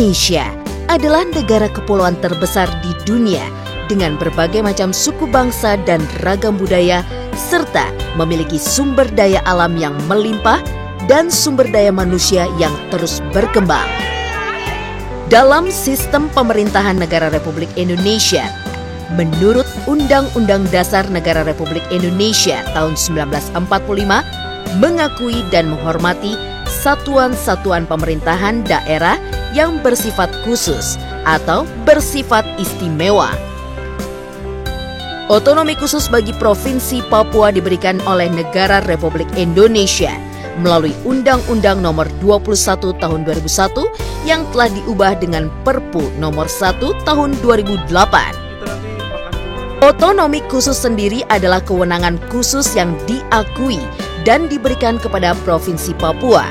Indonesia adalah negara kepulauan terbesar di dunia dengan berbagai macam suku bangsa dan ragam budaya, serta memiliki sumber daya alam yang melimpah dan sumber daya manusia yang terus berkembang. Dalam sistem pemerintahan Negara Republik Indonesia, menurut Undang-Undang Dasar Negara Republik Indonesia tahun 1945, mengakui dan menghormati satuan-satuan pemerintahan daerah yang bersifat khusus atau bersifat istimewa. Otonomi khusus bagi Provinsi Papua diberikan oleh Negara Republik Indonesia melalui Undang-Undang Nomor 21 Tahun 2001 yang telah diubah dengan Perpu Nomor 1 Tahun 2008. Otonomi khusus sendiri adalah kewenangan khusus yang diakui dan diberikan kepada Provinsi Papua,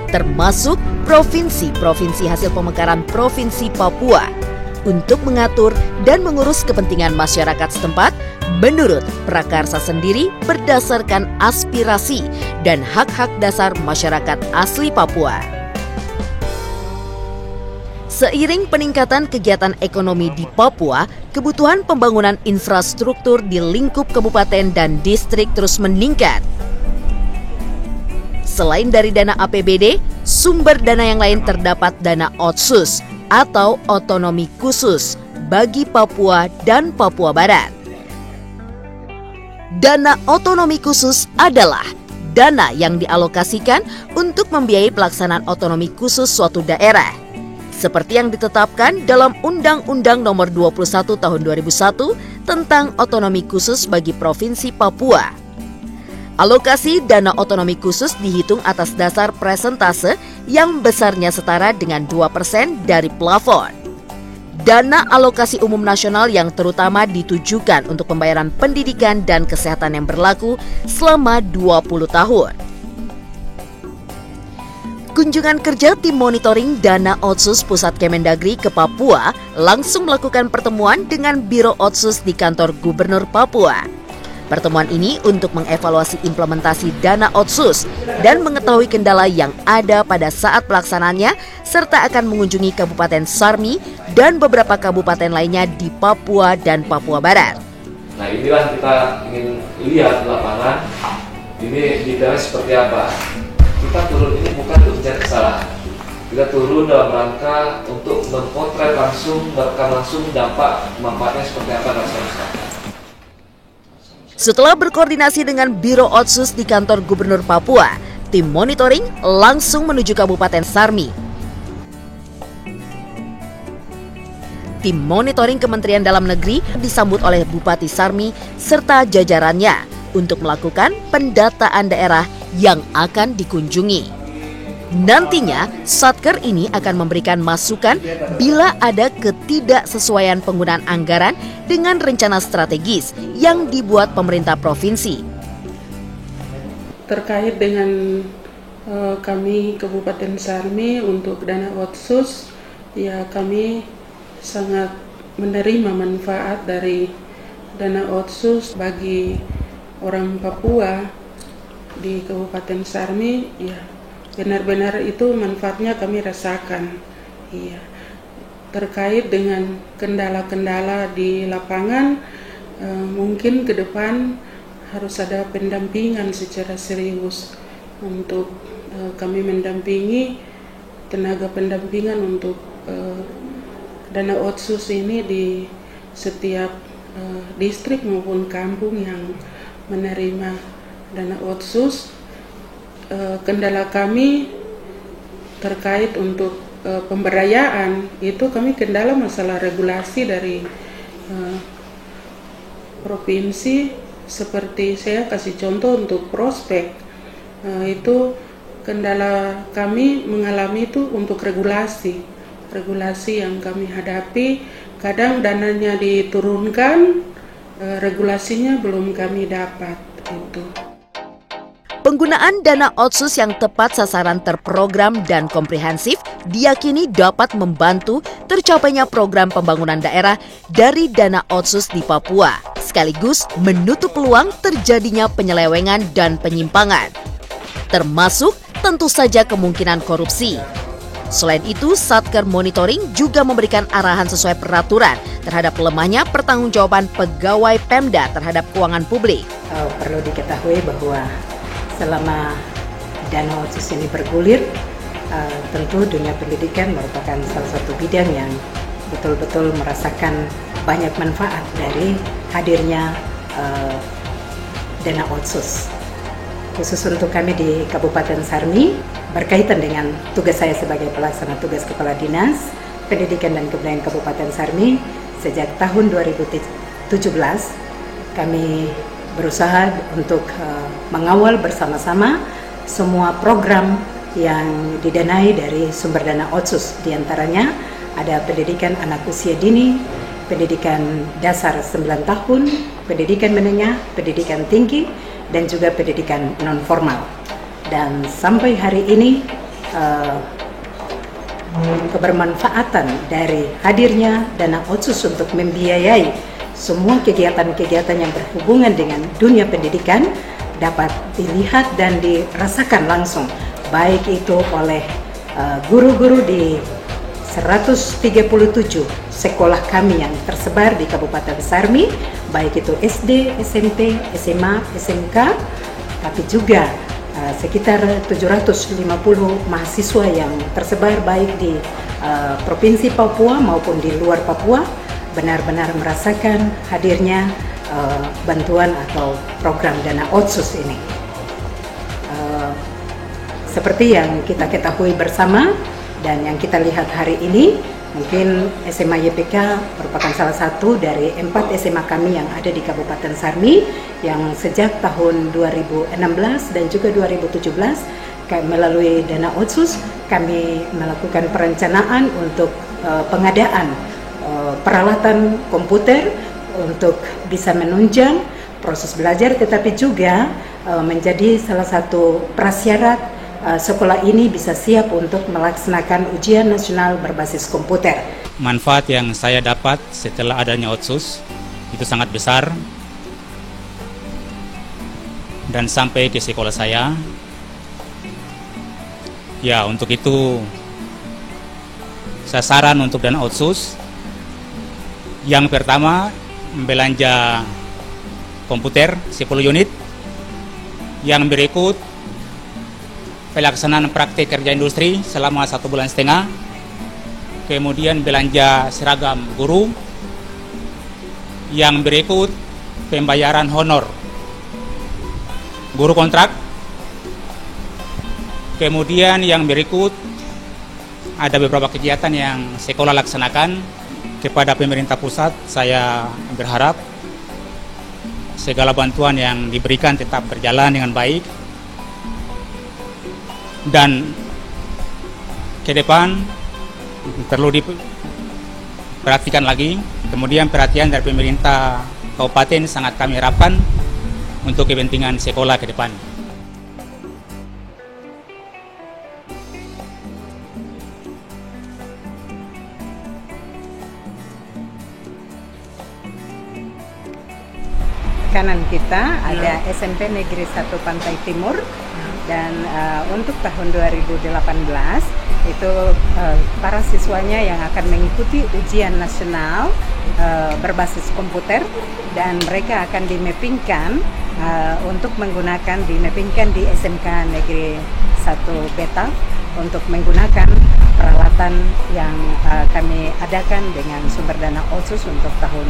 termasuk provinsi-provinsi hasil pemekaran Provinsi Papua, untuk mengatur dan mengurus kepentingan masyarakat setempat menurut prakarsa sendiri berdasarkan aspirasi dan hak-hak dasar masyarakat asli Papua. Seiring peningkatan kegiatan ekonomi di Papua, kebutuhan pembangunan infrastruktur di lingkup kabupaten dan distrik terus meningkat. Selain dari dana APBD, sumber dana yang lain terdapat dana Otsus atau otonomi khusus bagi Papua dan Papua Barat. Dana otonomi khusus adalah dana yang dialokasikan untuk membiayai pelaksanaan otonomi khusus suatu daerah, seperti yang ditetapkan dalam Undang-Undang Nomor 21 Tahun 2001 tentang otonomi khusus bagi Provinsi Papua. Alokasi dana otonomi khusus dihitung atas dasar persentase yang besarnya setara dengan 2% dari plafon. Dana alokasi umum nasional yang terutama ditujukan untuk pembayaran pendidikan dan kesehatan yang berlaku selama 20 tahun. Kunjungan kerja tim monitoring dana Otsus Pusat Kemendagri ke Papua langsung melakukan pertemuan dengan Biro Otsus di kantor Gubernur Papua. Pertemuan ini untuk mengevaluasi implementasi dana Otsus dan mengetahui kendala yang ada pada saat pelaksanaannya, serta akan mengunjungi Kabupaten Sarmi dan beberapa kabupaten lainnya di Papua dan Papua Barat. Nah, inilah kita ingin lihat di lapangan, ini detailnya seperti apa. Kita turun ini bukan untuk mencari kesalahan. Kita turun dalam rangka untuk memotret langsung, merekam langsung dampak manfaatnya seperti apa dan seterusnya. Setelah berkoordinasi dengan Biro Otsus di kantor Gubernur Papua, tim monitoring langsung menuju Kabupaten Sarmi. Tim monitoring Kementerian Dalam Negeri disambut oleh Bupati Sarmi serta jajarannya untuk melakukan pendataan daerah yang akan dikunjungi. Nantinya, Satker ini akan memberikan masukan bila ada ketidaksesuaian penggunaan anggaran dengan rencana strategis yang dibuat pemerintah provinsi. Terkait dengan kami Kabupaten Sarmi untuk dana Otsus, ya kami sangat menerima manfaat dari dana Otsus bagi orang Papua di Kabupaten Sarmi, ya. Benar-benar itu manfaatnya kami rasakan. Iya. Terkait dengan kendala-kendala di lapangan, mungkin ke depan harus ada pendampingan secara serius untuk kami mendampingi tenaga pendampingan untuk dana Otsus ini di setiap distrik maupun kampung yang menerima dana Otsus. Kendala kami terkait untuk pemberdayaan itu kami kendala masalah regulasi dari provinsi, seperti saya kasih contoh untuk prospek, itu kendala kami mengalami itu untuk regulasi yang kami hadapi. Kadang dananya diturunkan, regulasinya belum kami dapat itu. Penggunaan dana Otsus yang tepat sasaran, terprogram dan komprehensif diyakini dapat membantu tercapainya program pembangunan daerah dari dana Otsus di Papua, sekaligus menutup peluang terjadinya penyelewengan dan penyimpangan, termasuk tentu saja kemungkinan korupsi. Selain itu, Satker Monitoring juga memberikan arahan sesuai peraturan terhadap lemahnya pertanggungjawaban pegawai Pemda terhadap keuangan publik. Perlu diketahui bahwa selama dana otsus ini bergulir, tentu dunia pendidikan merupakan salah satu bidang yang betul-betul merasakan banyak manfaat dari hadirnya dana otsus. Khusus untuk kami di Kabupaten Sarmi, berkaitan dengan tugas saya sebagai pelaksana tugas Kepala Dinas Pendidikan dan Kebudayaan Kabupaten Sarmi, sejak tahun 2017 kami berusaha untuk mengawal bersama-sama semua program yang didanai dari sumber dana otsus. Di antaranya ada pendidikan anak usia dini, pendidikan dasar 9 tahun, pendidikan menengah, pendidikan tinggi, dan juga pendidikan non-formal. Dan sampai hari ini kebermanfaatan dari hadirnya dana otsus untuk membiayai semua kegiatan-kegiatan yang berhubungan dengan dunia pendidikan dapat dilihat dan dirasakan langsung, baik itu oleh guru-guru di 137 sekolah kami yang tersebar di Kabupaten Sarmi, baik itu SD, SMP, SMA, SMK, tapi juga sekitar 750 mahasiswa yang tersebar baik di Provinsi Papua maupun di luar Papua, benar-benar merasakan hadirnya bantuan atau program dana otsus ini. Seperti yang kita ketahui bersama dan yang kita lihat hari ini, mungkin SMA YPK merupakan salah satu dari 4 SMA kami yang ada di Kabupaten Sarmi yang sejak tahun 2016 dan juga 2017 melalui dana otsus kami melakukan perencanaan untuk pengadaan peralatan komputer untuk bisa menunjang proses belajar, tetapi juga menjadi salah satu prasyarat sekolah ini bisa siap untuk melaksanakan ujian nasional berbasis komputer. Manfaat yang saya dapat setelah adanya otsus itu sangat besar dan sampai ke sekolah saya. Ya, untuk itu sasaran untuk dana otsus yang pertama belanja komputer 10 unit, yang berikut pelaksanaan praktik kerja industri selama 1,5 bulan, kemudian belanja seragam guru, yang berikut pembayaran honor guru kontrak, kemudian yang berikut ada beberapa kegiatan yang sekolah laksanakan. Kepada pemerintah pusat saya berharap segala bantuan yang diberikan tetap berjalan dengan baik, dan ke depan perlu diperhatikan lagi. Kemudian perhatian dari pemerintah kabupaten sangat kami harapkan untuk kepentingan sekolah ke depan. Kanan kita ada SMP Negeri 1 Pantai Timur, dan untuk tahun 2018 itu para siswanya yang akan mengikuti ujian nasional berbasis komputer, dan mereka akan dimappingkan untuk menggunakan di SMK Negeri 1 Beta untuk menggunakan peralatan yang kami adakan dengan sumber dana otsus untuk tahun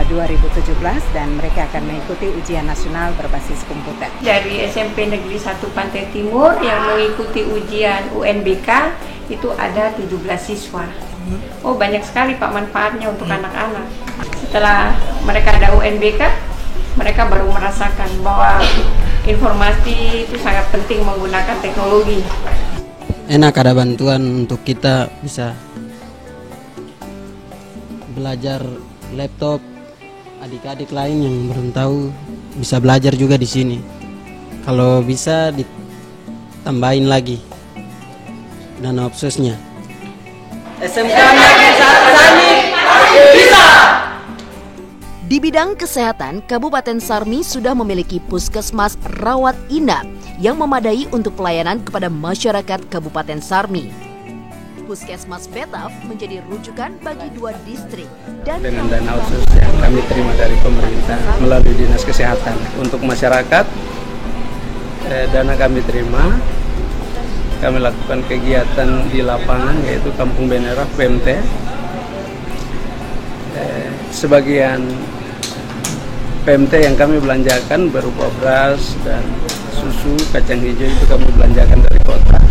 2017, dan mereka akan mengikuti ujian nasional berbasis komputer. Dari SMP Negeri 1 Pantai Timur yang mengikuti ujian UNBK itu ada 17 siswa. Oh, banyak sekali Pak manfaatnya untuk anak-anak. Setelah mereka ada UNBK, mereka baru merasakan bahwa informasi itu sangat penting menggunakan teknologi. Enak ada bantuan untuk kita bisa belajar laptop, adik-adik lain yang belum tahu bisa belajar juga di sini. Kalau bisa ditambahin lagi dana otsusnya. SMK Negeri 1 Sarmi bisa. Di bidang kesehatan, Kabupaten Sarmi sudah memiliki puskesmas rawat inap yang memadai untuk pelayanan kepada masyarakat Kabupaten Sarmi. Puskesmas Betaf menjadi rujukan bagi 2 distrik dan dengan dana otsus yang kami terima dari pemerintah melalui Dinas Kesehatan. Untuk masyarakat, dana kami terima, kami lakukan kegiatan di lapangan yaitu Kampung Beneraf PMT. Sebagian PMT yang kami belanjakan berupa beras dan susu, kacang hijau itu kami belanjakan dari kota.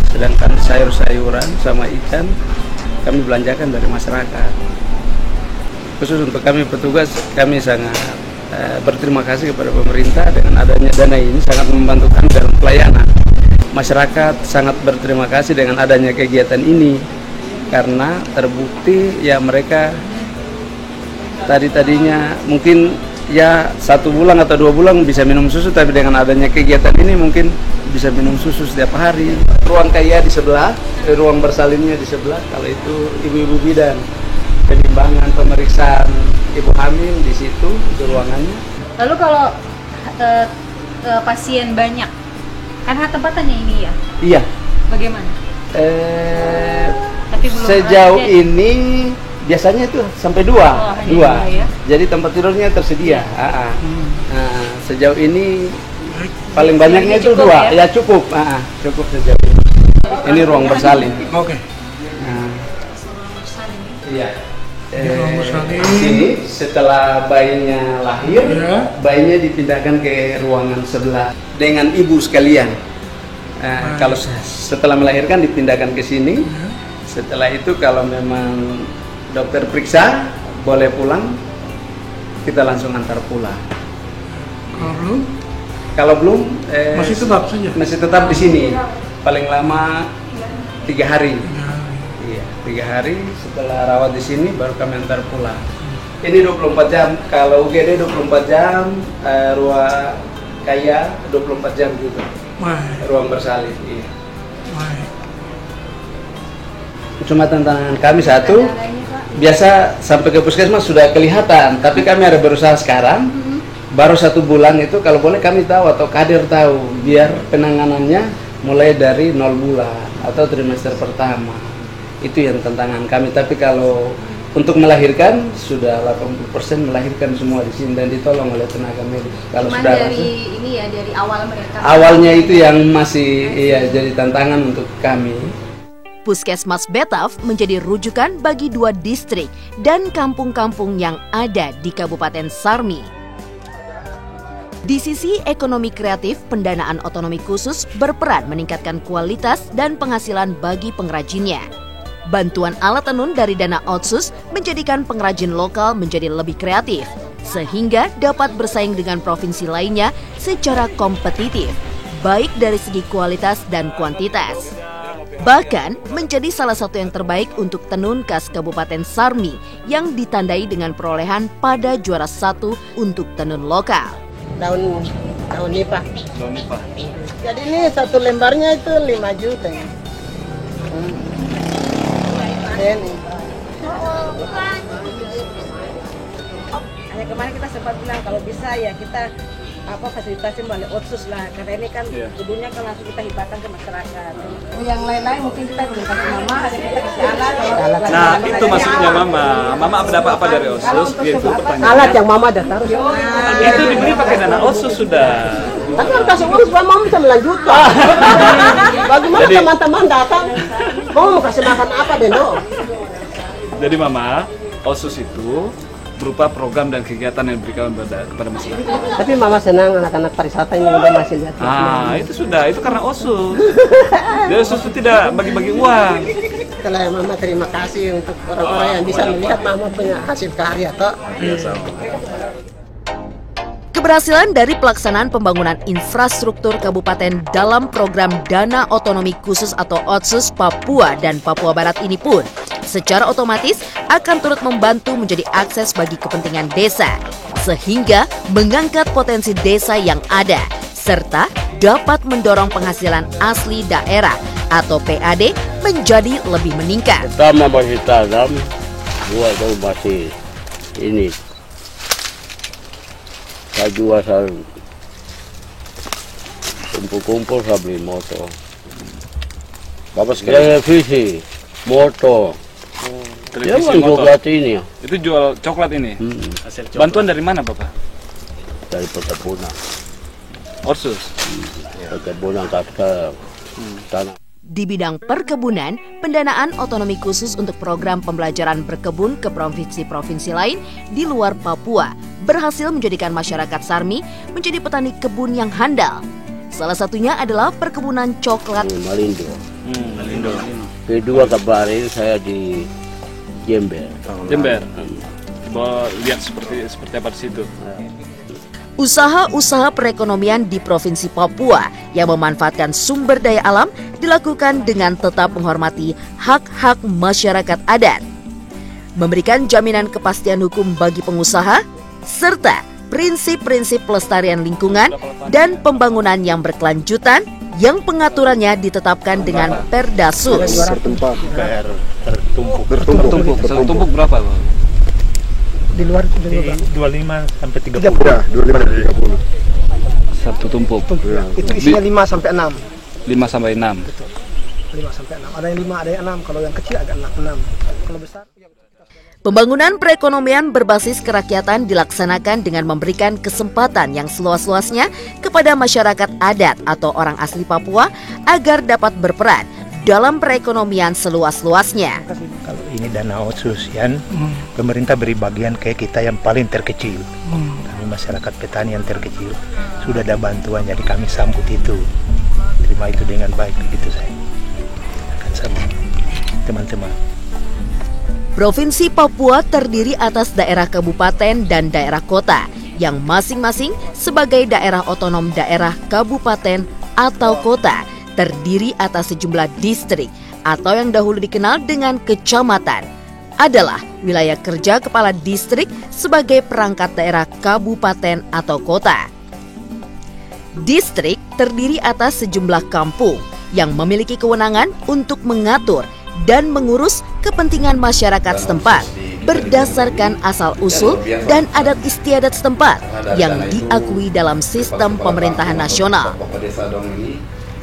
Sedangkan sayur-sayuran sama ikan kami belanjakan dari masyarakat. Khusus untuk kami petugas, kami sangat berterima kasih kepada pemerintah dengan adanya dana ini sangat membantu kami dalam pelayanan. Masyarakat sangat berterima kasih dengan adanya kegiatan ini karena terbukti ya mereka tadinya mungkin ya 1 bulan atau 2 bulan bisa minum susu, tapi dengan adanya kegiatan ini mungkin bisa minum susu setiap hari. Ruang kaya di sebelah, ruang bersalinnya di sebelah. Kalau itu ibu-ibu bidan, penimbangan, pemeriksaan ibu hamil di situ itu ruangannya. Lalu kalau pasien banyak, karena tempatannya ini ya? Iya. Bagaimana? Tapi belum sejauh ini biasanya itu sampai 2, ya? Jadi tempat tidurnya tersedia. Nah, sejauh ini paling banyaknya itu 2, ya cukup. Cukup sejauh ini. Ini ruang bersalin. Oke. Nah, iya. Sini setelah bayinya lahir, bayinya dipindahkan ke ruangan sebelah dengan ibu sekalian. Kalau setelah melahirkan dipindahkan ke sini. Setelah itu kalau memang dokter periksa boleh pulang, kita langsung antar pulang. Kalau belum masih tetap saja. Masih tetap di sini. Paling lama 3 hari. Iya, 3 hari setelah rawat di sini baru kami antar pulang. Ini 24 jam. Kalau UGD 24 jam, ruang kaya 24 jam juga. Ruang bersalin. Iya. Cuma tantangan kami satu, biasa sampai ke puskesmas sudah kelihatan, tapi kami ada berusaha sekarang, baru 1 bulan itu kalau boleh kami tahu atau kader tahu, biar penanganannya mulai dari 0 bulan atau trimester pertama. Itu yang tantangan kami, tapi kalau untuk melahirkan sudah 80% melahirkan semua di sini dan ditolong oleh tenaga medis. Kalau sudah dari ini ya, dari awal mereka. Awalnya itu yang masih jadi tantangan untuk kami. Puskesmas Betaf menjadi rujukan bagi 2 distrik dan kampung-kampung yang ada di Kabupaten Sarmi. Di sisi ekonomi kreatif, pendanaan otonomi khusus berperan meningkatkan kualitas dan penghasilan bagi pengrajinnya. Bantuan alat tenun dari dana otsus menjadikan pengrajin lokal menjadi lebih kreatif, sehingga dapat bersaing dengan provinsi lainnya secara kompetitif, baik dari segi kualitas dan kuantitas. Bahkan menjadi salah satu yang terbaik untuk tenun khas Kabupaten Sarmi yang ditandai dengan perolehan pada juara 1 untuk tenun lokal. Daun nipah. Jadi ini 1 lembarnya itu 5 juta ya. Ini. Hanya kemarin kita sempat bilang kalau bisa ya kita fasilitasi melalui otsus lah, karena ini kan kudunya kan langsung kita hibahkan ke masyarakat. Yang lain-lain mungkin kita belum kasih mama, ada kita kasih alat. Nah itu maksudnya mama dapat apa dari otsus? Gitu pertanyaan. Alat yang mama ada taruh. Itu dibeli pakai dana otsus sudah. Tapi kan kasih uang supaya mama bisa melanjutkan. Bagaimana teman-teman datang? Mau kasih makan apa Deno? Jadi mama, otsus itu berupa program dan kegiatan yang diberikan kepada masyarakat. Tapi mama senang anak-anak pariwisata ini udah masih lihat. Itu sudah, itu karena otsus. Jadi otsus itu tidak bagi-bagi uang. Setelah mama terima kasih untuk orang-orang yang bisa melihat mama punya hasil karya toh. Keberhasilan dari pelaksanaan pembangunan infrastruktur kabupaten dalam program Dana Otonomi Khusus atau Otsus Papua dan Papua Barat ini pun secara otomatis akan turut membantu menjadi akses bagi kepentingan desa, sehingga mengangkat potensi desa yang ada, serta dapat mendorong penghasilan asli daerah atau PAD menjadi lebih meningkat. Pertama masih tanam, dua itu masih ini. Saya asal kumpul-kumpul saya beli motor. Televisi Moto. Dia Televisi motor. coklat ini ya. Itu jual coklat ini. Bantuan dari mana Bapak? Dari perkebunan. Otsus. Perkebunan ke tanah. Di bidang perkebunan, pendanaan otonomi khusus untuk program pembelajaran berkebun ke provinsi-provinsi lain di luar Papua berhasil menjadikan masyarakat Sarmi menjadi petani kebun yang handal. Salah satunya adalah perkebunan coklat Malindo. Kedua kemarin saya di Jember. Jember. Coba lihat seperti apa di situ. Usaha-usaha perekonomian di Provinsi Papua yang memanfaatkan sumber daya alam dilakukan dengan tetap menghormati hak-hak masyarakat adat, memberikan jaminan kepastian hukum bagi pengusaha, serta prinsip-prinsip pelestarian lingkungan dan pembangunan yang berkelanjutan yang pengaturannya ditetapkan dengan Perdasus. Tertumpuk berapa, Bang? Di luar 25 sampai 30. 25 sampai 30. Satu tumpuk. Itu isinya 5 sampai 6. 5 sampai 6. Betul. 5 sampai 6. Ada yang 5, ada yang 6. Kalau yang kecil agak 6. Kalau besar Pembangunan perekonomian berbasis kerakyatan dilaksanakan dengan memberikan kesempatan yang seluas-luasnya kepada masyarakat adat atau orang asli Papua agar dapat berperan dalam perekonomian seluas-luasnya. kalau ini dana otsus ya, pemerintah beri bagian ke kita yang paling terkecil. Kami masyarakat petani yang terkecil sudah ada bantuan, jadi kami sambut itu. Terima itu dengan baik, begitu saya. Akan sama teman-teman. Provinsi Papua terdiri atas daerah kabupaten dan daerah kota yang masing-masing sebagai daerah otonom daerah kabupaten atau kota terdiri atas sejumlah distrik atau yang dahulu dikenal dengan kecamatan adalah wilayah kerja kepala distrik sebagai perangkat daerah kabupaten atau kota. Distrik terdiri atas sejumlah kampung yang memiliki kewenangan untuk mengatur dan mengurus kepentingan masyarakat setempat berdasarkan asal-usul dan adat istiadat setempat yang diakui dalam sistem pemerintahan nasional.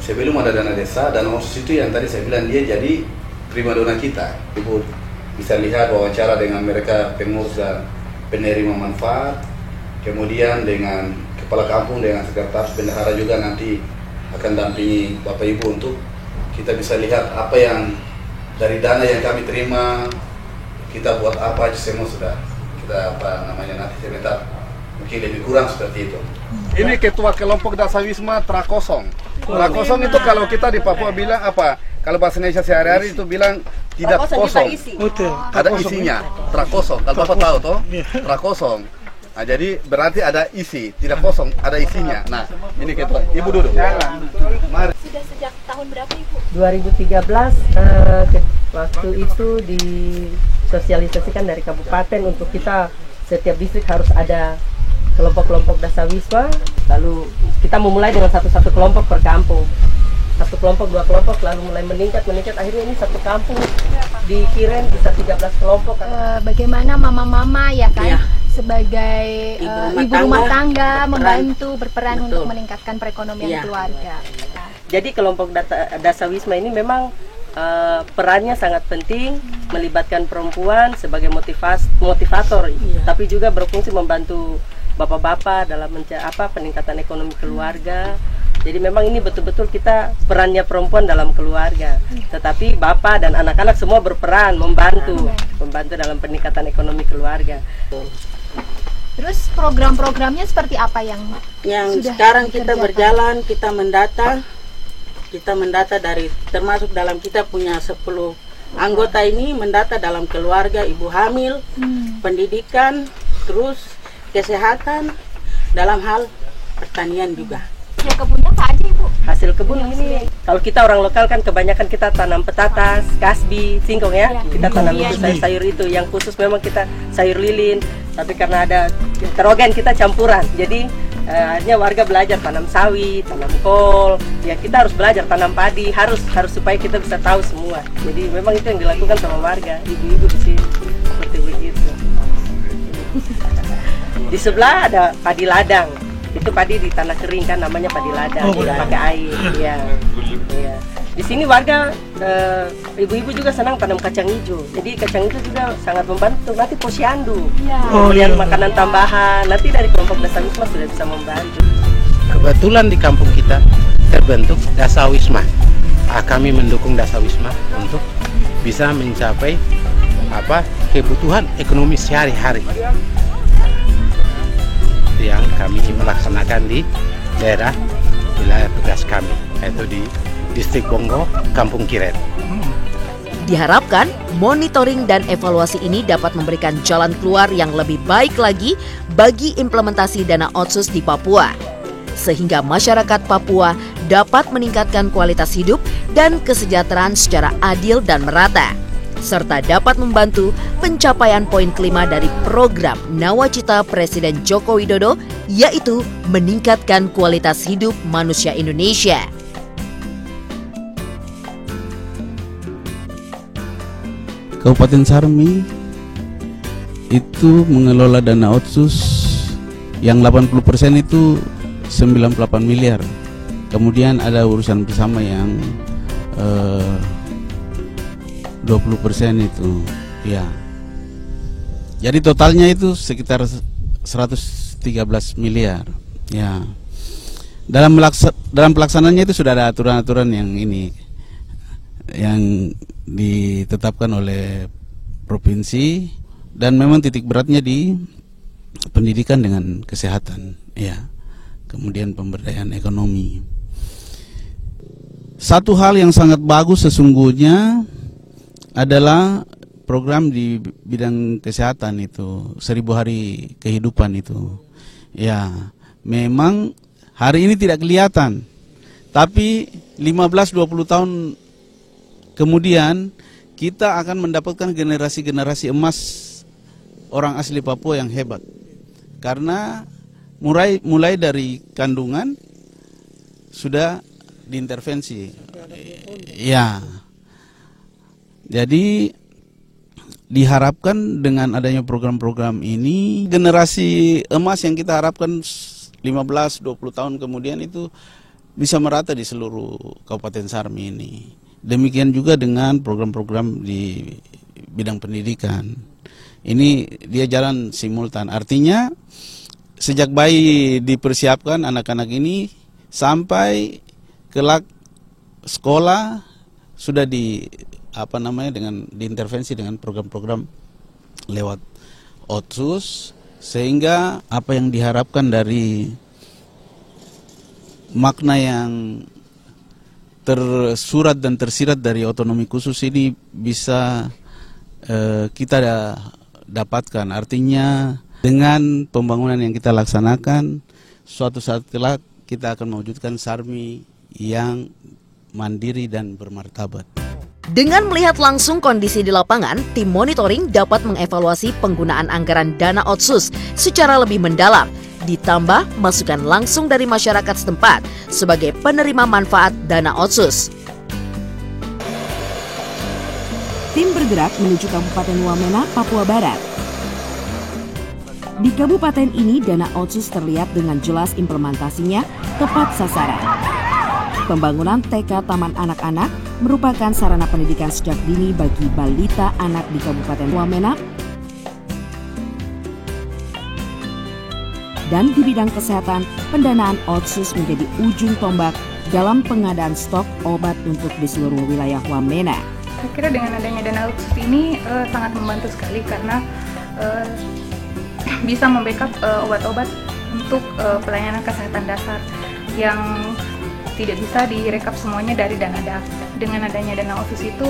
Sebelum ada dana desa, dana otsus itu yang tadi saya bilang dia jadi primadona kita. Ibu bisa lihat wawancara dengan mereka pengurus dan penerima manfaat, kemudian dengan kepala kampung, dengan sekretaris bendahara juga nanti akan dampingi Bapak Ibu untuk kita bisa lihat apa yang dari dana yang kami terima, kita buat apa aja semua sudah kita nanti sebentar mungkin lebih kurang seperti itu. Ini ketua kelompok Dasawisma Trakosong. Trakosong itu kalau kita di Papua bilang apa? Kalau bahasa Indonesia sehari-hari itu bilang tidak kosong. Ada isinya. Trakosong. Kalau Bapak tahu toh? Trakosong. Nah, jadi berarti ada isi, tidak kosong, ada isinya. Nah, ini ketua. Ibu duduk. Mari. Sudah sejak tahun berapa Ibu? 2013 waktu itu disosialisasikan dari kabupaten untuk kita setiap distrik harus ada kelompok-kelompok dasawisma. Lalu kita memulai dengan satu-satu kelompok per kampung. Satu kelompok, dua kelompok, lalu mulai meningkat. Akhirnya ini satu kampung dikirim bisa 13 kelompok. Bagaimana mama-mama ya kan? Sebagai ibu rumah tangga membantu berperan untuk meningkatkan perekonomian keluarga. Jadi kelompok dasawisma ini memang perannya sangat penting, melibatkan perempuan sebagai motivator, tapi juga berfungsi membantu bapak-bapak dalam peningkatan ekonomi keluarga. Jadi memang ini betul-betul kita perannya perempuan dalam keluarga, tetapi bapak dan anak-anak semua berperan membantu dalam peningkatan ekonomi keluarga. Terus program-programnya seperti apa yang sekarang kita berjalan, kita mendata dari termasuk dalam kita punya 10 anggota ini mendata dalam keluarga, ibu hamil, pendidikan, terus kesehatan, dalam hal pertanian juga. Hasil kebunnya apa aja Ibu? Hasil kebun ini, kalau kita orang lokal kan kebanyakan kita tanam petatas, kasbi, singkong ya. Kita tanam itu sayur-sayur itu, yang khusus memang kita sayur lilin. Tapi karena ada heterogen kita campuran, jadi akhirnya warga belajar tanam sawi, tanam kol. Ya kita harus belajar tanam padi, harus supaya kita bisa tahu semua. Jadi memang itu yang dilakukan sama warga, ibu-ibu di sini seperti begitu. Di sebelah ada padi ladang. Itu padi di tanah kering kan namanya padi ladang, tidak pakai air. Ya. Di sini warga ibu-ibu juga senang tanam kacang hijau. Jadi kacang hijau juga sangat membantu. Nanti posyandu, pembelian makanan tambahan. Nanti dari kelompok Dasawisma sudah bisa membantu. Kebetulan di kampung kita terbentuk Dasawisma. Kami mendukung Dasawisma untuk bisa mencapai kebutuhan ekonomi sehari-hari yang kami melaksanakan di daerah wilayah tugas kami, yaitu di Distrik Bonggo, Kampung Kiret. Diharapkan monitoring dan evaluasi ini dapat memberikan jalan keluar yang lebih baik lagi bagi implementasi dana otsus di Papua, sehingga masyarakat Papua dapat meningkatkan kualitas hidup dan kesejahteraan secara adil dan merata, serta dapat membantu pencapaian poin kelima dari program Nawacita Presiden Joko Widodo, yaitu meningkatkan kualitas hidup manusia Indonesia. Kabupaten Sarmi itu mengelola dana otsus yang 80% itu 98 miliar. Kemudian ada urusan bersama yang 20% itu, ya. Jadi totalnya itu sekitar 113 miliar, ya. Dalam pelaksanaannya itu sudah ada aturan-aturan yang ditetapkan oleh provinsi, dan memang titik beratnya di pendidikan dengan kesehatan, ya. Kemudian pemberdayaan ekonomi. Satu hal yang sangat bagus sesungguhnya adalah program di bidang kesehatan itu, 1000 hari kehidupan itu. Ya, memang hari ini tidak kelihatan, tapi 15-20 tahun kemudian kita akan mendapatkan generasi-generasi emas orang asli Papua yang hebat. Karena mulai dari kandungan sudah diintervensi. Ya. Jadi diharapkan dengan adanya program-program ini, generasi emas yang kita harapkan 15-20 tahun kemudian itu bisa merata di seluruh Kabupaten Sarmi ini. Demikian juga dengan program-program di bidang pendidikan. Ini dia jalan simultan. Artinya sejak bayi dipersiapkan anak-anak ini sampai kelak sekolah sudah diintervensi dengan program-program lewat otsus, sehingga apa yang diharapkan dari makna yang tersurat dan tersirat dari otonomi khusus ini bisa kita dapatkan. Artinya dengan pembangunan yang kita laksanakan, suatu saat kelak kita akan mewujudkan Sarmi yang mandiri dan bermartabat. Dengan melihat langsung kondisi di lapangan, tim monitoring dapat mengevaluasi penggunaan anggaran dana otsus secara lebih mendalam, ditambah masukan langsung dari masyarakat setempat sebagai penerima manfaat dana otsus. Tim bergerak menuju Kabupaten Wamena, Papua Barat. Di kabupaten ini, dana otsus terlihat dengan jelas implementasinya tepat sasaran. Pembangunan TK Taman Anak-anak merupakan sarana pendidikan sejak dini bagi balita anak di Kabupaten Wamena. Dan di bidang kesehatan, pendanaan otsus menjadi ujung tombak dalam pengadaan stok obat untuk di seluruh wilayah Wamena. Saya kira dengan adanya dana otsus ini sangat membantu sekali karena bisa membackup obat-obat untuk pelayanan kesehatan dasar yang tidak bisa direkap semuanya dari dana DAF. Dengan adanya dana otsus itu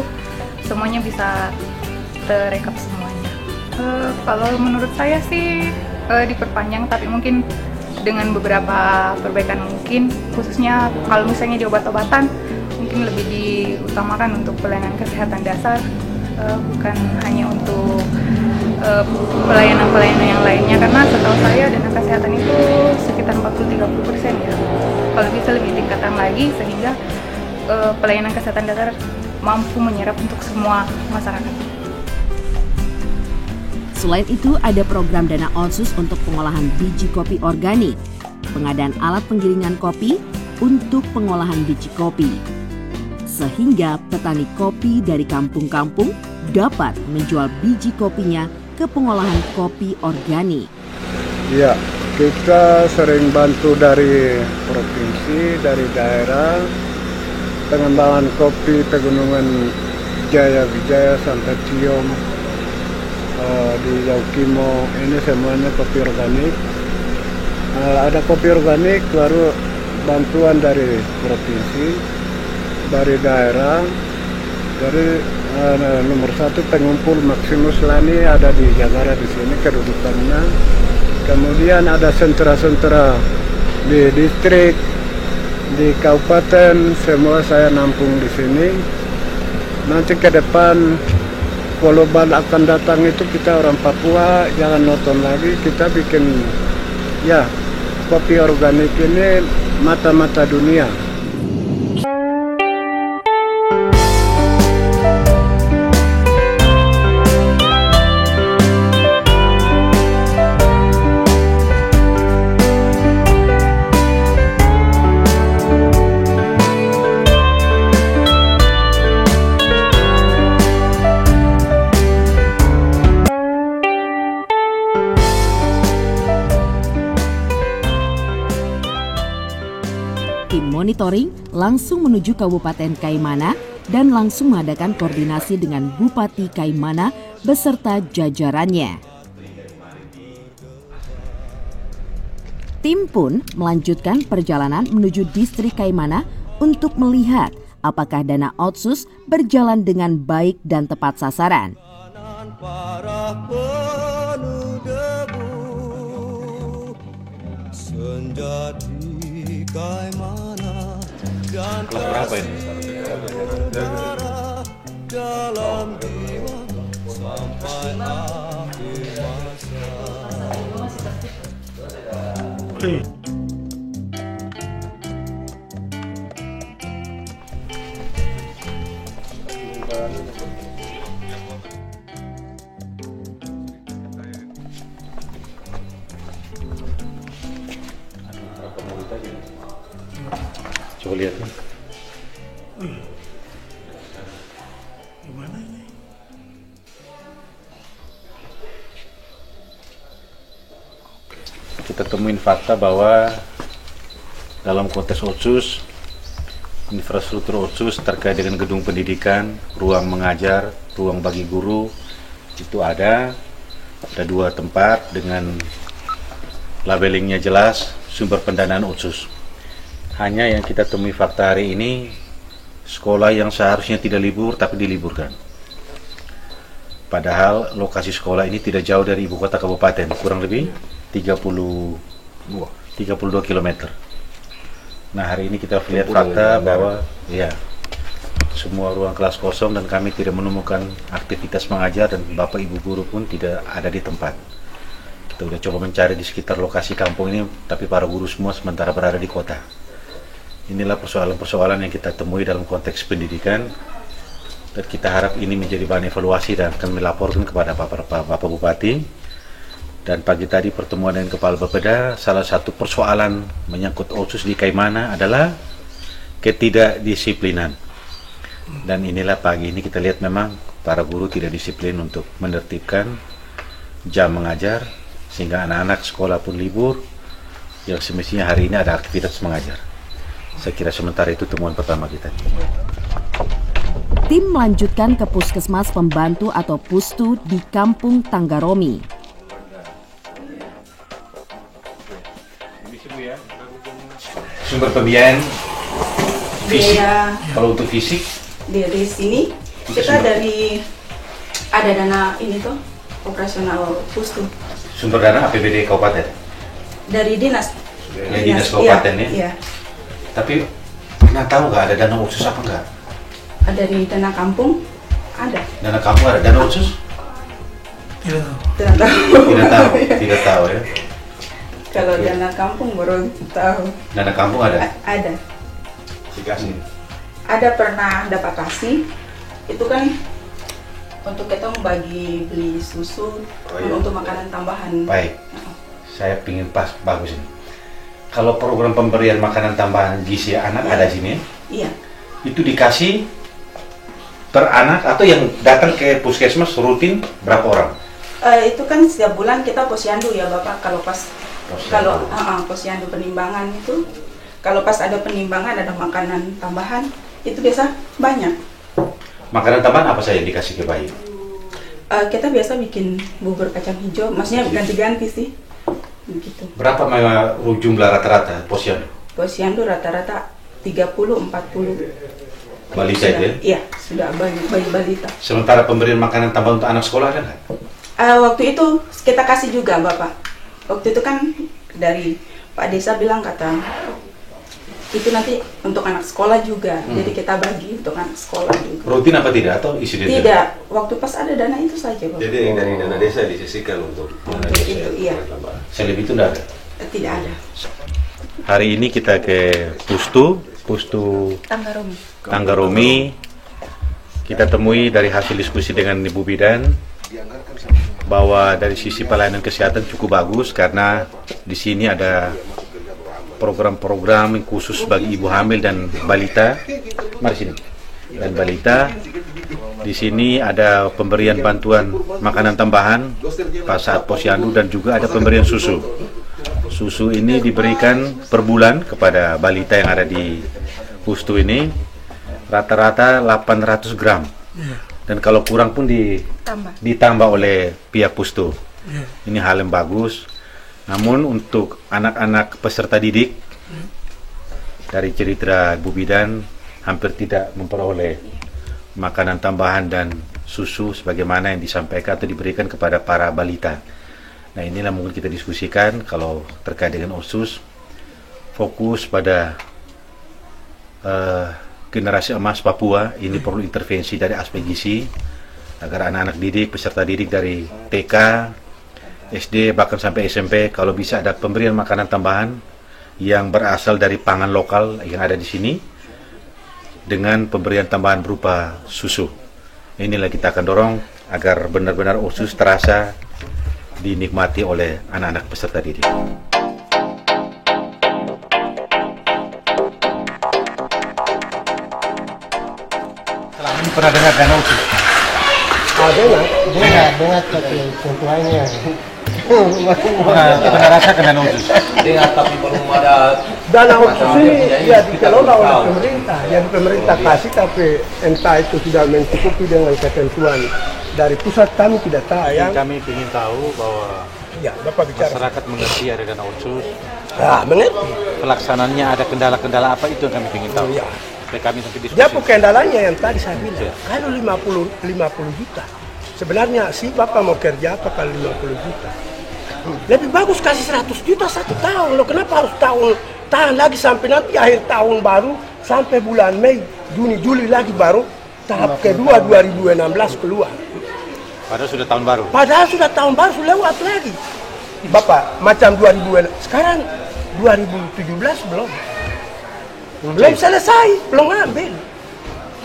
semuanya bisa terekap semuanya. Kalau menurut saya sih diperpanjang, tapi mungkin dengan beberapa perbaikan mungkin, khususnya kalau misalnya di obat-obatan mungkin lebih diutamakan untuk pelayanan kesehatan dasar, bukan hanya untuk pelayanan-pelayanan yang lainnya, karena setahu saya dana kesehatan itu sekitar 40-30% ya. Kalau bisa lebih tingkatkan lagi sehingga pelayanan kesehatan dasar mampu menyerap untuk semua masyarakat. Selain itu, ada program dana otsus untuk pengolahan biji kopi organik, pengadaan alat penggilingan kopi untuk pengolahan biji kopi, sehingga petani kopi dari kampung-kampung dapat menjual biji kopinya ke pengolahan kopi organik. Ya, kita sering bantu dari provinsi, dari daerah, pengembangan kopi Pegunungan Jaya Wijaya sampai Ciom, di Yaukimo, ini semuanya kopi organik. Ada kopi organik, baru bantuan dari provinsi, dari daerah, dari nomor 1 pengumpul Maximus Lani ada di Jakarta di sini kedudukannya. Kemudian ada sentra-sentra di distrik, di kabupaten, semua saya nampung di sini. Nanti ke depan Koloban akan datang itu kita orang Papua jangan nonton lagi, kita bikin ya kopi organik ini mata-mata dunia. Tim monitoring langsung menuju Kabupaten Kaimana dan langsung mengadakan koordinasi dengan Bupati Kaimana beserta jajarannya. Tim pun melanjutkan perjalanan menuju distrik Kaimana untuk melihat apakah dana Otsus berjalan dengan baik dan tepat sasaran. Kelas berapa ini? Coba lihat. Gimana ini? Kita temuin fakta bahwa dalam konteks Otsus, infrastruktur Otsus terkait dengan gedung pendidikan, ruang mengajar, ruang bagi guru, itu ada 2 tempat dengan labelingnya jelas, sumber pendanaan Otsus. Hanya yang kita temui fakta hari ini, sekolah yang seharusnya tidak libur tapi diliburkan. Padahal lokasi sekolah ini tidak jauh dari ibu kota kabupaten, kurang lebih 32 km. Nah, hari ini kita lihat fakta bahwa ya semua ruang kelas kosong dan kami tidak menemukan aktivitas mengajar dan bapak ibu guru pun tidak ada di tempat. Kita udah coba mencari di sekitar lokasi kampung ini, tapi para guru semua sementara berada di kota. Inilah persoalan-persoalan yang kita temui dalam konteks pendidikan, dan kita harap ini menjadi bahan evaluasi dan akan melaporkan kepada Bapak Bupati. Dan pagi tadi pertemuan dengan Kepala Bapeda, salah satu persoalan menyangkut Otsus di Kaimana adalah ketidakdisiplinan. Dan inilah pagi ini kita lihat memang para guru tidak disiplin untuk menertibkan jam mengajar, sehingga anak-anak sekolah pun libur, yang semestinya hari ini ada aktivitas mengajar. Saya kira sementara itu temuan pertama kita. Tim melanjutkan ke Puskesmas Pembantu atau Pustu di Kampung Tanggaromi. Sumber pembiayaan fisik, kalau untuk fisik dari sini kita dari ada dana ini tuh operasional Pustu. Sumber dana APBD Kabupaten? Dari dinas. Dinas Kabupaten ya? Iya. Tapi pernah tahu nggak ada dana Otsus apa enggak? Ada di dana kampung, ada. Dana kampung ada, dana Otsus? Tidak tahu. Tidak tahu ya. Kalau dana kampung baru tahu. Dana kampung ada? Ada. Dikasih. Ada pernah dapat kasih. Itu kan untuk kita membagi beli susu, untuk makanan tambahan. Baik. Saya pingin bagus ini. Kalau program pemberian makanan tambahan gizi anak ada sini? Iya. itu dikasih per anak atau yang datang ke puskesmas rutin berapa orang? Itu kan setiap bulan kita posyandu ya Bapak, kalau pas posyandu penimbangan itu, kalau pas ada penimbangan ada makanan tambahan, itu biasa banyak. Makanan tambahan apa saja yang dikasih ke bayi? Kita biasa bikin bubur kacang hijau, maksudnya ganti-ganti sih. Begitu. Berapa jumlah rata-rata posyandu? Posyandu rata-rata 30-40. Balita itu ya? Iya, sudah bayi balita. Sementara pemberian makanan tambahan untuk anak sekolah ada nggak? Waktu itu kita kasih juga Bapak. Waktu itu kan dari Pak Desa bilang kata itu nanti untuk anak sekolah juga, jadi kita bagi untuk anak sekolah juga. Rutin apa tidak atau isi desa? Tidak, waktu pas ada dana itu saja Bapak. Jadi dari dana desa disisihkan untuk itu, iya. Selebih itu tidak ada? Tidak ada. Hari ini kita ke Pustu Tanggaromi. Kita temui dari hasil diskusi dengan Ibu Bidan bahwa dari sisi pelayanan kesehatan cukup bagus karena di sini ada program-program khusus bagi ibu hamil dan balita. Mari sini. Dan balita. Di sini ada pemberian bantuan makanan tambahan pas saat posyandu dan juga ada pemberian susu. Susu ini diberikan per bulan kepada balita yang ada di Pustu ini rata-rata 800 gram. Dan kalau kurang pun ditambah oleh pihak Pustu. Ini hal yang bagus. Namun untuk anak-anak peserta didik dari cerita Ibu Bidan hampir tidak memperoleh makanan tambahan dan susu sebagaimana yang disampaikan atau diberikan kepada para balita. Nah, inilah mungkin kita diskusikan kalau terkait dengan OSUS, fokus pada generasi emas Papua. Ini perlu intervensi dari aspek gizi agar anak-anak didik, peserta didik dari TK, SD bahkan sampai SMP kalau bisa ada pemberian makanan tambahan yang berasal dari pangan lokal yang ada di sini dengan pemberian tambahan berupa susu. Inilah kita akan dorong agar benar-benar OSUS terasa dinikmati oleh anak-anak peserta didik. Selama ini pernah dengar dana OSUS? Dengar tapi contohnya pernah rasakan dana OSUS? Dengar tapi belum ada. Dana OSUS ini ya dikelola oleh pemerintah, yang pemerintah kasih tapi entah itu sudah mencukupi dengan ketentuan dari pusat kami tidak tahu. Kami ingin tahu bahwa Bapak bicara. Masyarakat mengerti ada dana OSUS. Mengerti. Pelaksanaannya ada kendala-kendala apa itu yang kami ingin tahu. Kami sampai diskusi. Dia kendalanya yang tadi saya bilang. Kalau 50 juta. Sebenarnya si Bapak mau kerja apa kalau 50 juta? Lebih bagus kasih 100 juta 1 tahun. Loh, kenapa harus tahan lagi sampai nanti akhir tahun baru sampai bulan Mei, Juni, Juli lagi baru tahap kedua 2016 keluar. Padahal sudah tahun baru. Padahal sudah tahun baru sudah lewat lagi. Bapak, macam 2000 sekarang 2017 belum selesai, belum ambil.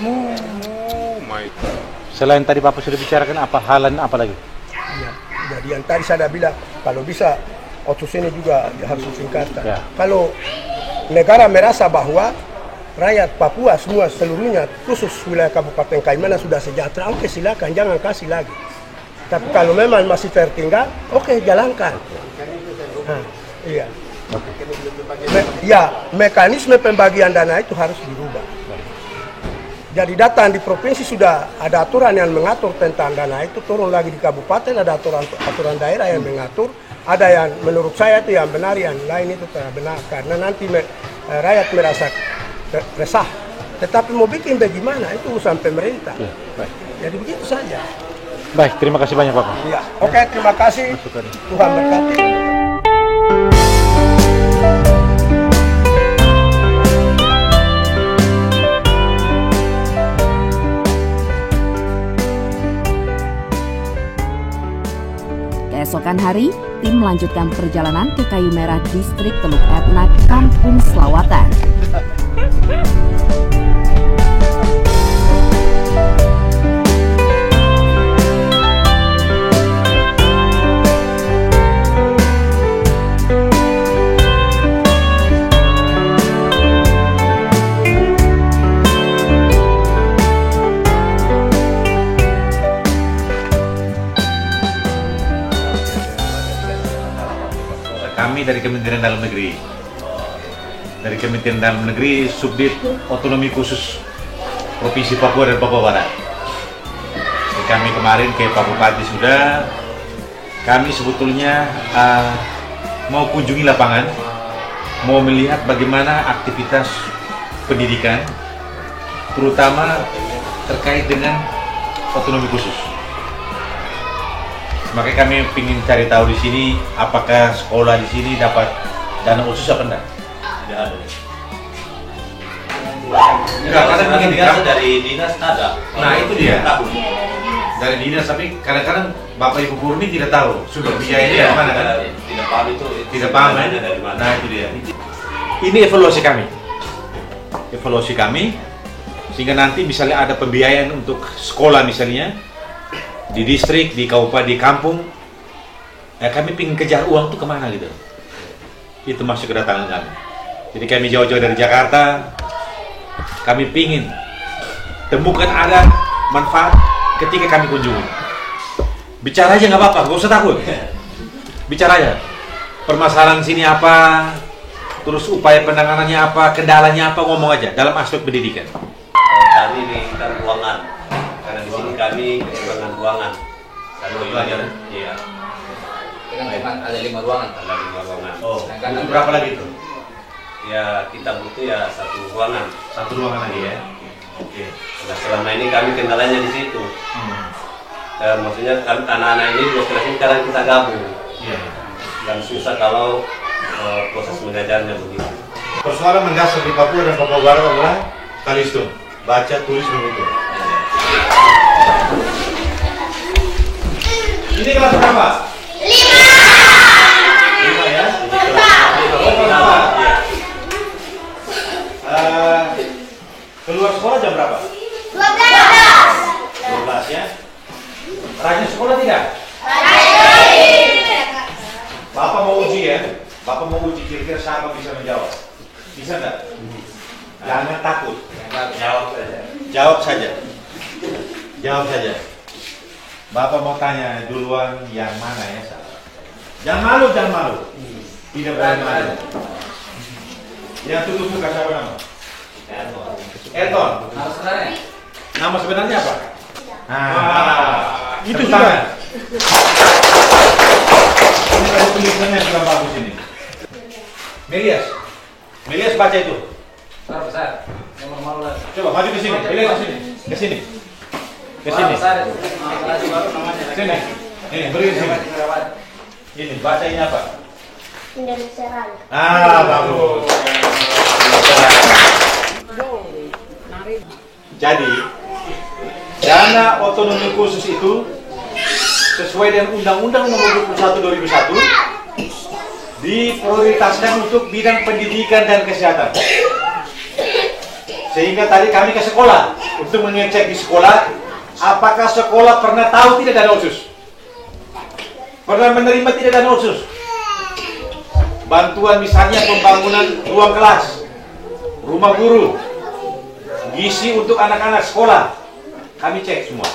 Oh my God. Selain tadi Bapak sudah bicarakan apa halan apa lagi? Iya, jadi yang tadi saya bilang kalau bisa OSUS ini juga harus disingkatkan. Kalau negara merasa bahwa rakyat Papua semua seluruhnya khusus wilayah Kabupaten Kaimana sudah sejahtera, oke silakan, jangan kasih lagi. Tapi kalau memang masih tertinggal, oke jalankan. Iya. Mekanisme pembagian dana itu harus dirubah. Jadi datang di provinsi sudah ada aturan yang mengatur tentang dana itu, turun lagi di kabupaten ada aturan daerah yang mengatur. Ada yang menurut saya itu yang benar, yang lain itu tidak benar karena nanti rakyat merasa resah. Tetapi mau bikin bagaimana itu urusan pemerintah. Jadi begitu saja. Baik, terima kasih banyak Bapak. Iya. Oke, terima kasih. Tuhan berkati. Keesokan hari, tim melanjutkan perjalanan ke Kayu Merah Distrik Teluk Etnak, Kampung Selawatan. Kami dari Kementerian Dalam Negeri. Dari Kementerian Dalam Negeri, Subdit Otonomi Khusus Provinsi Papua dan Papua Barat. Jadi kami kemarin ke Pak Bupati sudah. Kami sebetulnya mau kunjungi lapangan, mau melihat bagaimana aktivitas pendidikan, terutama terkait dengan otonomi khusus. Makanya kami ingin cari tahu di sini apakah sekolah di sini dapat dana khusus apa enggak? Tidak ada. Enggak, karena begini kan dari dinas ada. Nah itu dia. Dari dinas, tapi kadang-kadang Bapak Ibu guru ini tidak tahu sumber biayanya dari mana kan? Tidak paham itu. Tidak paham ya? Dari mana? Nah itu dia. Ini evaluasi kami. Evaluasi kami sehingga nanti misalnya ada pembiayaan untuk sekolah misalnya di distrik, di kabupaten, di kampung, ya kami ingin kejar uang itu kemana gitu. Itu masuk kedatangan kami. Jadi kami jauh-jauh dari Jakarta, kami ingin temukan ada manfaat ketika kami kunjungi. Bicara aja nggak apa-apa, nggak usah takut. Bicara aja. Permasalahan sini apa, terus upaya penanganannya apa, kendalanya apa, ngomong aja dalam aspek pendidikan. Kami minta ruangan, karena di sini kami kekurangan ruangan. Kami belajar, iya. Kan ada 5 ruangan. Ada 5 ruangan. Oh, butuh berapa lagi itu? Ya kita butuh ya 1 ruangan. 1 ruangan lagi ya. Oke. Nah, selama ini kami kendalanya di situ. Maksudnya anak-anak ini 2 kelas ini sekarang kita gabung. Iya. Dan susah kalau proses mengajarnya begitu. Persoalan mendasar di Papua dan Papua Barat adalah kalistung, baca, tulis, menghitung. Ini kelas berapa? 5 ya? Keluar sekolah jam berapa? 12 ya? Rajin sekolah tidak? Bapak mau uji ya? Bapak mau uji kira-kira siapa bisa menjawab? Bisa nggak? Jangan takut. Jawab saja. Jawab saja. Jawab saja. Bapak mau tanya duluan yang mana ya? Jangan malu, jangan malu. Tidak boleh malu. Yang tutup muka siapa nama? Elton. Nama sebenarnya apa? Nah, itu sudah. Ini ada tulisannya yang sudah bagus ini. Melias, Melias baca itu. Besar. Yang malu lah. Coba maju ke sini. Melias ke sini. Ke sini. Ke sini. Sini. Ini beri ke sini. Ini baca ini apa? Indonesia Raya. Bagus. Jadi, dana otonomi khusus itu sesuai dengan Undang-Undang Nomor 21 2001 diprioritaskan untuk bidang pendidikan dan kesehatan. Sehingga tadi kami ke sekolah untuk mengecek di sekolah apakah sekolah pernah tahu tidak dana otsus, pernah menerima tidak dana otsus. Bantuan misalnya pembangunan ruang kelas, rumah guru, gizi untuk anak-anak sekolah, kami cek semua.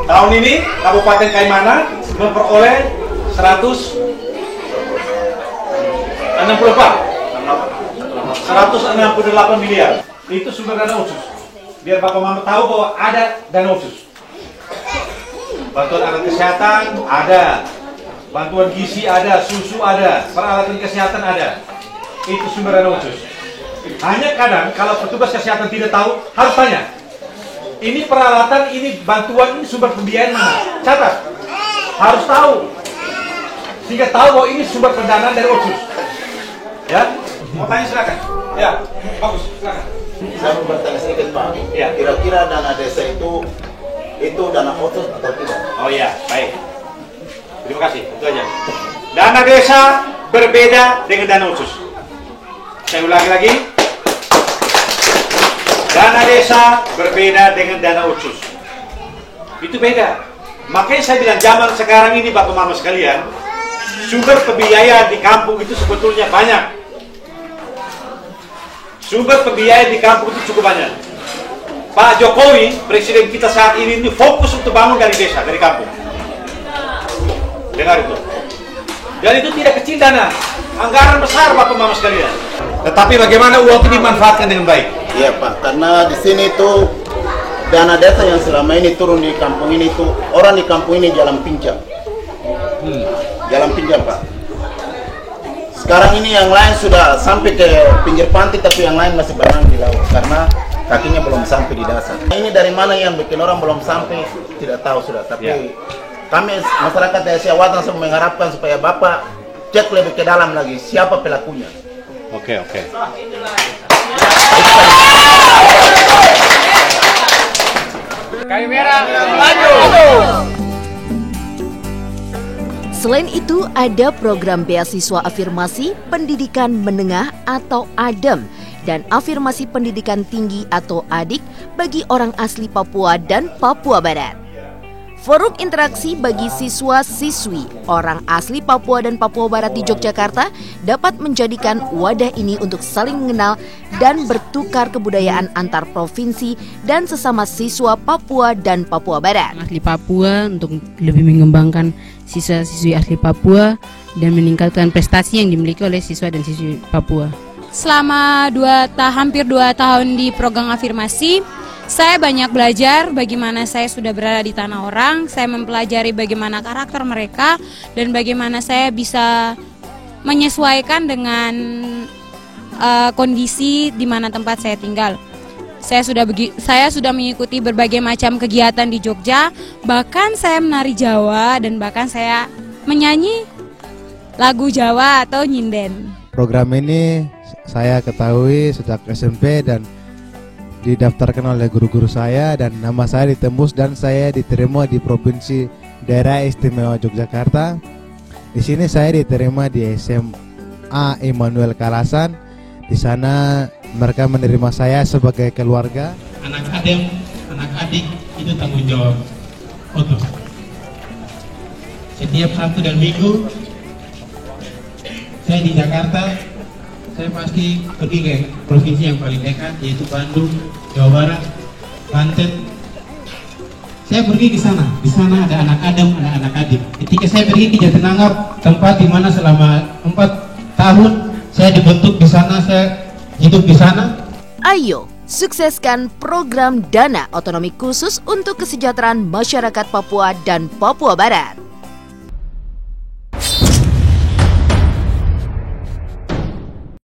Tahun ini Kabupaten Kaimana memperoleh 168 miliar. Itu sumber dana otsus. Biar Bapak Mama tahu bahwa ada dana otsus. Bantuan anak kesehatan ada, bantuan gizi ada, susu ada, peralatan kesehatan ada. Itu sumber dana otsus. Hanya kadang kalau petugas kesehatan tidak tahu, harus tanya. Ini peralatan, ini bantuan, ini sumber pembiayaan mana? Catat. Harus tahu. Sehingga tahu bahwa ini sumber pendanaan dari otsus. Ya? Mau tanya silakan. Ya, bagus, silakan. Saya mau bertanya sedikit Pak. Ya. Kira-kira dana desa itu dana otsus atau tidak? Oh iya, baik. Terima kasih, itu aja. Dana desa berbeda dengan dana otsus. Saya ulangi lagi. Dana desa berbeda dengan dana otsus. Itu beda. Makanya saya bilang zaman sekarang ini Bapak Mama sekalian, sumber pembiayaan di kampung itu sebetulnya banyak. Sumber pembiayaan di kampung itu cukup banyak. Pak Jokowi, presiden kita saat ini fokus untuk bangun dari desa, dari kampung. Dengar itu. Dan itu tidak kecil dana. anggaran besar Bapak Mama sekalian. Tetapi bagaimana uang itu dimanfaatkan dengan baik? Iya Pak, karena di sini itu dana desa yang selama ini turun di kampung ini itu orang di kampung ini jalan pinjam. Jalan pinjam Pak. Sekarang ini yang lain sudah sampai ke pinggir pantai, tapi yang lain masih berenang di laut karena kakinya belum sampai di dasar. Ini dari mana yang bikin orang belum sampai tidak tahu sudah. Tapi kami masyarakat Desa Watan mengharapkan supaya Bapak cek lebih ke dalam lagi siapa pelakunya. Oke. Kayu merah, maju! Selain itu, ada program beasiswa afirmasi pendidikan menengah atau ADEM dan afirmasi pendidikan tinggi atau ADIK bagi orang asli Papua dan Papua Barat. Forum interaksi bagi siswa-siswi orang asli Papua dan Papua Barat di Yogyakarta dapat menjadikan wadah ini untuk saling mengenal dan bertukar kebudayaan antar provinsi dan sesama siswa Papua dan Papua Barat. Asli Papua untuk lebih mengembangkan siswa-siswi asli Papua dan meningkatkan prestasi yang dimiliki oleh siswa dan siswi Papua. Selama hampir 2 tahun di program afirmasi, saya banyak belajar bagaimana saya sudah berada di tanah orang. Saya mempelajari bagaimana karakter mereka dan bagaimana saya bisa menyesuaikan dengan kondisi di mana tempat saya tinggal. Saya sudah mengikuti berbagai macam kegiatan di Jogja, bahkan saya menari Jawa dan bahkan saya menyanyi lagu Jawa atau nyinden. Program ini saya ketahui sejak SMP dan didaftarkan oleh guru-guru saya dan nama saya ditembus dan saya diterima di Provinsi Daerah Istimewa Yogyakarta. Di sini saya diterima di SMA Immanuel Kalasan. Di sana mereka menerima saya sebagai keluarga. Anak ADEM, anak adik itu tanggung jawab Oto. Setiap Sabtu dan Minggu saya di Jakarta, saya pasti pergi ke provinsi yang paling dekat, yaitu Bandung, Jawa Barat, Banten. Saya pergi ke sana. Di sana ada anak ADEM, anak adik. Ketika saya pergi ke Jatinangor, tempat di mana selama 4 tahun saya dibentuk di sana, saya hidup di sana. Ayo, sukseskan program Dana Otonomi Khusus untuk Kesejahteraan Masyarakat Papua dan Papua Barat.